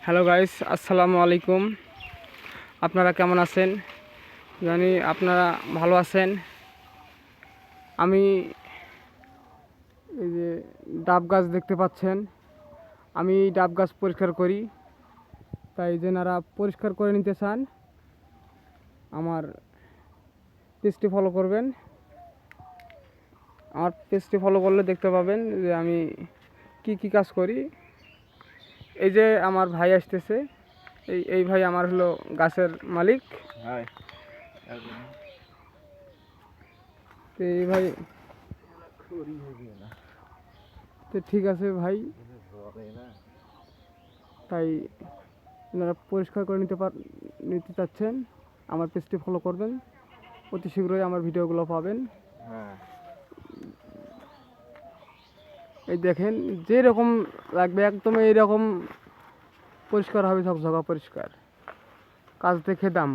Hello guys, আসসালামু আলাইকুম। আপনারা কেমন আছেন? জানি আপনারা ভালো আছেন। আমি এই যে ডাব গাছ দেখতে পাচ্ছেন, আমি এই ডাব গাছ পরিষ্কার করি। তাই যেনারা পরিষ্কার করে নিতে চান আমার পেজটি ফলো করবেন। আমার পেজটি ফলো করলে দেখতে পাবেন যে আমি কি কাজ করি। এই যে আমার ভাই আসতেছে, এই ভাই আমার হলো গাছের মালিক। তো এই ভাই তো ঠিক আছে ভাই, তাই আপনারা পরিষ্কার করে নিতে চাচ্ছেন আমার পেজটি ফলো করবেন। অতি শীঘ্রই আমার ভিডিওগুলো পাবেন। এই দেখেন যেরকম লাগবে একদম এইরকম পরিষ্কার হবে, ঝকঝকা পরিষ্কার। কাজ দেখে দাম।